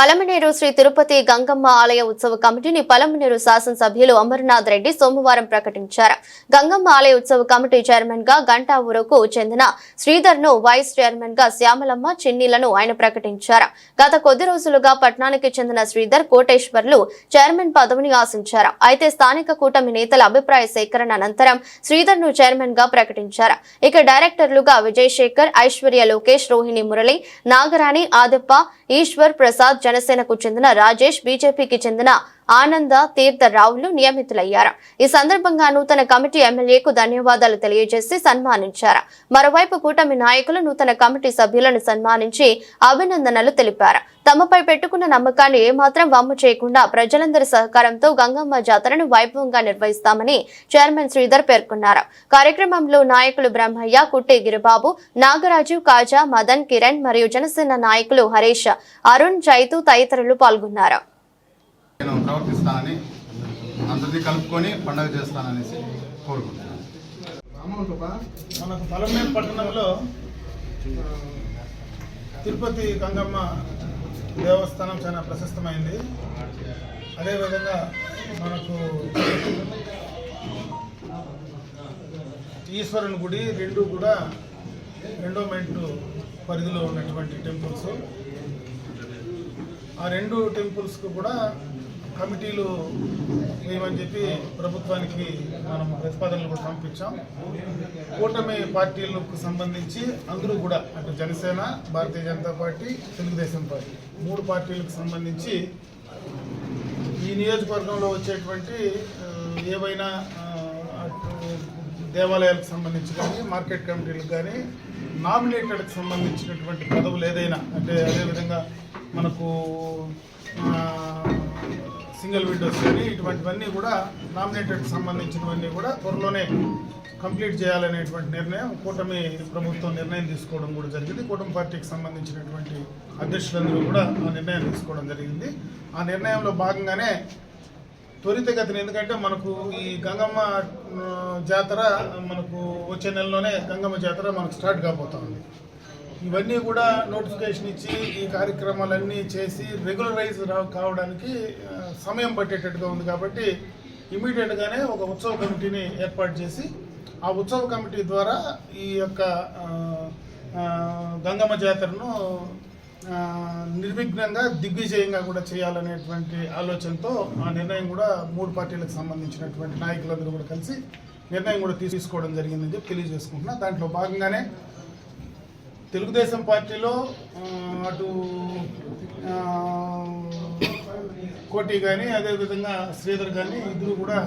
పలమనేరు శ్రీ తిరుపతి గంగమ్మ ఆలయ ఉత్సవ కమిటీని పలమనేరు శాసనసభ్యులు అమర్నాథ్ రెడ్డి సోమవారం ప్రకటించారు. గంగమ్మ ఆలయ ఉత్సవ కమిటీ చైర్మన్ గా గంటావూరుకు చెందిన శ్రీధర్ ను, వైస్ చైర్మన్ గా శ్యామలమ్మ, చిన్నీలను ఆయన ప్రకటించారు. గత కొద్ది రోజులుగా పట్నానికి చెందిన శ్రీధర్, కోటేశ్వర్లు చైర్మన్ పదవిని ఆశించారు. అయితే స్థానిక కూటమి నేతల అభిప్రాయ సేకరణ అనంతరం శ్రీధర్ ను చైర్మన్ గా ప్రకటించారు. ఇక డైరెక్టర్లుగా విజయశేఖర్, ఐశ్వర్య, లోకేష్, రోహిణి మురళి, నాగరాణి, ఆదప్ప, ఈశ్వర్ ప్రసాద్, జనసేనకు చెందిన రాజేష్, బీజేపీకి చెందిన ఆనంద తీర్థరావులు నియమితులయ్యారు. ఈ సందర్భంగా నూతన కమిటీ ఎమ్మెల్యేకు ధన్యవాదాలు తెలియజేసి సన్మానించారు. మరోవైపు కూటమి నాయకులు నూతన కమిటీ సభ్యులను సన్మానించి అభినందనలు తెలిపారు. తమపై పెట్టుకున్న నమ్మకాన్ని ఏమాత్రం వమ్ము చేయకుండా ప్రజలందరి సహకారంతో గంగమ్మ జాతరను వైభవంగా నిర్వహిస్తామని చైర్మన్ శ్రీధర్ పేర్కొన్నారు. కార్యక్రమంలో నాయకులు బ్రహ్మయ్య, కుట్టి గిరిబాబు, నాగరాజు, కాజా, మదన్, కిరణ్ మరియు జనసేన నాయకులు హరీష్, అరుణ్, చైతు తదితరులు పాల్గొన్నారు. నేను ప్రవర్తిస్తానని అందరినీ కలుపుకొని పండుగ చేస్తాననేసి కోరుకుంటున్నాను. మనకు పలమనేరు పట్టణంలో తిరుపతి గంగమ్మ దేవస్థానం చాలా ప్రశస్తమైంది. అదేవిధంగా మనకు ఈశ్వరుని గుడి రెండు కూడా ఎండోమెంట్ పరిధిలో ఉన్నటువంటి టెంపుల్స్. ఆ రెండు టెంపుల్స్కు కూడా కమిటీలు వేయమని చెప్పి ప్రభుత్వానికి మనం ప్రతిపాదనలు కూడా పంపించాం. కూటమి పార్టీలకు సంబంధించి అందరూ కూడా అటు జనసేన, భారతీయ జనతా పార్టీ, తెలుగుదేశం పార్టీ మూడు పార్టీలకు సంబంధించి ఈ నియోజకవర్గంలో వచ్చేటువంటి ఏవైనా దేవాలయాలకు సంబంధించి కానీ, మార్కెట్ కమిటీలకు కానీ, నామినేటెడ్కి సంబంధించినటువంటి పదవులు ఏదైనా అంటే అదేవిధంగా మనకు సింగిల్ విండోస్ కానీ ఇటువంటివన్నీ కూడా నామినేటెడ్కి సంబంధించినవన్నీ కూడా త్వరలోనే కంప్లీట్ చేయాలనేటువంటి నిర్ణయం కూటమి ప్రభుత్వం నిర్ణయం తీసుకోవడం కూడా జరిగింది. కూటమి పార్టీకి సంబంధించినటువంటి అధ్యక్షులందరూ కూడా ఆ నిర్ణయం తీసుకోవడం జరిగింది. ఆ నిర్ణయంలో భాగంగానే త్వరితగతిన, ఎందుకంటే మనకు ఈ గంగమ్మ జాతర మనకు వచ్చే నెలలోనే గంగమ్మ జాతర మనకు స్టార్ట్ కాబోతా ఉంది. ఇవన్నీ కూడా నోటిఫికేషన్ ఇచ్చి ఈ కార్యక్రమాలన్నీ చేసి రెగ్యులరైజ్ కావడానికి సమయం పట్టేటట్టుగా ఉంది. కాబట్టి ఇమీడియట్గానే ఒక ఉత్సవ కమిటీని ఏర్పాటు చేసి ఆ ఉత్సవ కమిటీ ద్వారా ఈ యొక్క గంగమ్మ జాతరను నిర్విఘ్నంగా దిగ్విజయంగా కూడా చేయాలనేటువంటి ఆలోచనతో ఆ నిర్ణయం కూడా మూడు పార్టీలకు సంబంధించినటువంటి నాయకులందరూ కూడా కలిసి నిర్ణయం కూడా తీసుకోవడం జరిగిందని చెప్పి తెలియజేసుకుంటున్నా. దాంట్లో భాగంగానే తెలుగుదేశం పార్టీలో అటు కోటి కానీ అదేవిధంగా శ్రీధర్ కానీ ఇద్దరు కూడా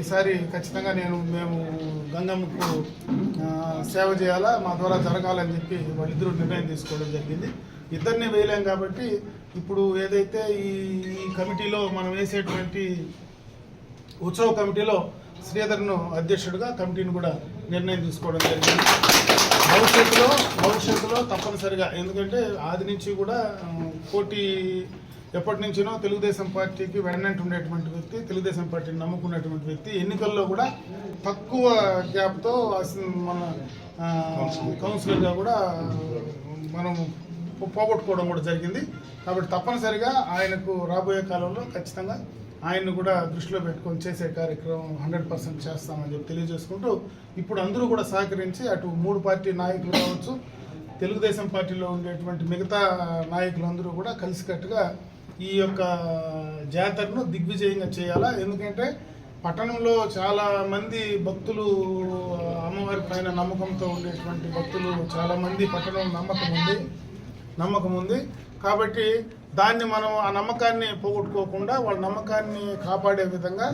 ఈసారి ఖచ్చితంగా మేము గంగమ్మకు సేవ చేయాలా, మా ద్వారా జరగాలని చెప్పి వాళ్ళిద్దరూ నిర్ణయం తీసుకోవడం జరిగింది. ఇద్దరిని వేయలేం కాబట్టి ఇప్పుడు ఏదైతే ఈ కమిటీలో మనం వేసేటువంటి ఉత్సవ కమిటీలో శ్రీధర్ను అధ్యక్షుడిగా కమిటీని కూడా నిర్ణయం తీసుకోవడం జరిగింది. భవిష్యత్తులో తప్పనిసరిగా, ఎందుకంటే ఆది నుంచి కూడా కోటి ఎప్పటి నుంచినో తెలుగుదేశం పార్టీకి వెన్నంటి ఉండేటువంటి వ్యక్తి, తెలుగుదేశం పార్టీని నమ్ముకున్నటువంటి వ్యక్తి. ఎన్నికల్లో కూడా తక్కువ గ్యాప్తో మన కౌన్సిలర్గా కూడా మనం పోగొట్టుకోవడం కూడా జరిగింది. కాబట్టి తప్పనిసరిగా ఆయనకు రాబోయే కాలంలో ఖచ్చితంగా ఆయన్ని కూడా దృష్టిలో పెట్టుకొని చేసే కార్యక్రమం 100% చేస్తామని చెప్పి తెలియజేసుకుంటూ, ఇప్పుడు అందరూ కూడా సహకరించి అటు మూడు పార్టీ నాయకులు కావచ్చు, తెలుగుదేశం పార్టీలో ఉండేటువంటి మిగతా నాయకులందరూ కూడా కలిసికట్టుగా ఈ యొక్క జాతరను దిగ్విజయంగా చేయాలా. ఎందుకంటే పట్టణంలో చాలామంది భక్తులు, అమ్మవారి పైన నమ్మకంతో ఉండేటువంటి భక్తులు చాలామంది పట్టణంలో నమ్మకం ఉంది. కాబట్టి దాన్ని మనం ఆ నమ్మకాన్ని పోగొట్టుకోకుండా వాళ్ళ నమ్మకాన్ని కాపాడే విధంగా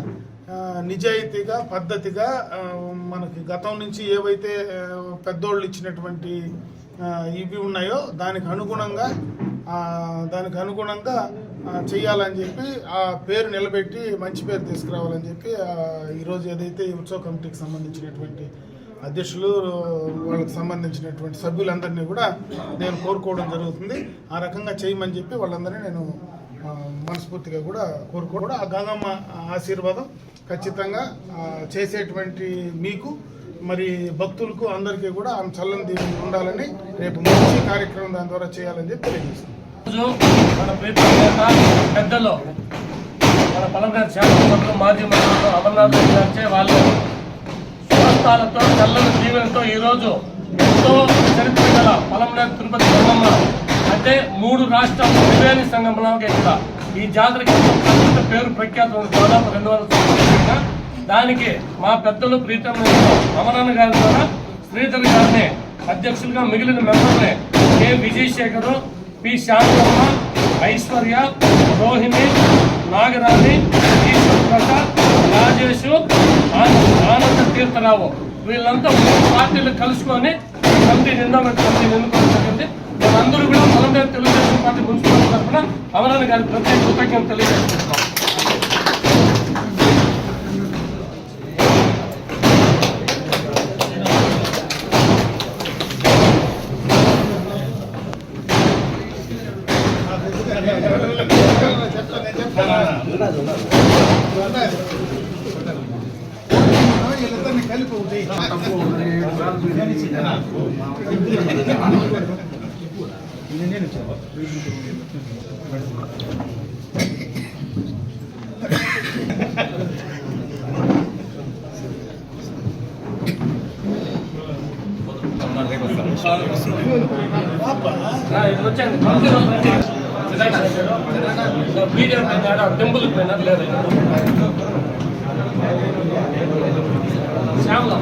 నిజాయితీగా, పద్ధతిగా మనకి గతం నుంచి ఏవైతే పెద్దోళ్ళు ఇచ్చినటువంటి ఇవి ఉన్నాయో దానికి అనుగుణంగా చేయాలని చెప్పి ఆ పేరు నిలబెట్టి మంచి పేరు తీసుకురావాలని చెప్పి ఈరోజు ఏదైతే ఈ ఉత్సవ కమిటీకి సంబంధించినటువంటి అధ్యక్షులు, వాళ్ళకి సంబంధించినటువంటి సభ్యులందరినీ కూడా నేను కోరుకోవడం జరుగుతుంది. ఆ రకంగా చేయమని చెప్పి వాళ్ళందరినీ నేను మనస్ఫూర్తిగా కూడా కోరుకోవడం. ఆ గంగమ్మ ఆశీర్వాదం ఖచ్చితంగా చేసేటువంటి మీకు మరి భక్తులకు అందరికీ కూడా ఆమె చల్లని దీవెన ఉండాలని, రేపు మంచి కార్యక్రమం దాని ద్వారా చేయాలని చెప్పి తెలియజేస్తున్నాను. మన ప్రీతం నేత పెద్దలు మన పలమనేరు శాసనసభ్యులు మాజీ మంత్రులు అమర్నాథ్ రెడ్డి గారిచే వాళ్ళు స్వస్థాలతో చల్లని దీవెనతో ఈరోజు ఎంతో చరిత్ర గల పలమనేరు తిరుపతి గంగమ్మ అంటే 3 రాష్ట్రాల త్రివేణి సంగమంలోకి ఇక్కడ ఈ జాతరకి ఎంతో పేరు ప్రఖ్యాతం దాదాపు 200 సంవత్సరాలు. దానికి మా పెద్దలు ప్రీతం నేత అమరన్న గారి ద్వారా శ్రీధర్ గారిని అధ్యక్షులుగా మిగిలిన మెంబర్ని కె విజయశేఖరు, పి శాంతమ్మ, ఐశ్వర్య, రోహిణి, నాగరాణి, ఈశ్వర్ ప్రసాద్, రాజేష్, ఆనంద తీర్థరావు వీళ్ళంతా 3 పార్టీలు కలుసుకొని కమిటీ ఎండోమెంట్ కమిటీని ఎన్నుకోవడం జరిగింది. వాళ్ళందరూ కూడా పలమనేరు తెలుగుదేశం పార్టీ మున్సిపల్ తరఫున అమరన్న గారి ప్రత్యేక కృతజ్ఞతలు తెలియజేస్తున్నాం. టెంపుల్ పోయినా లేదు శ్యామల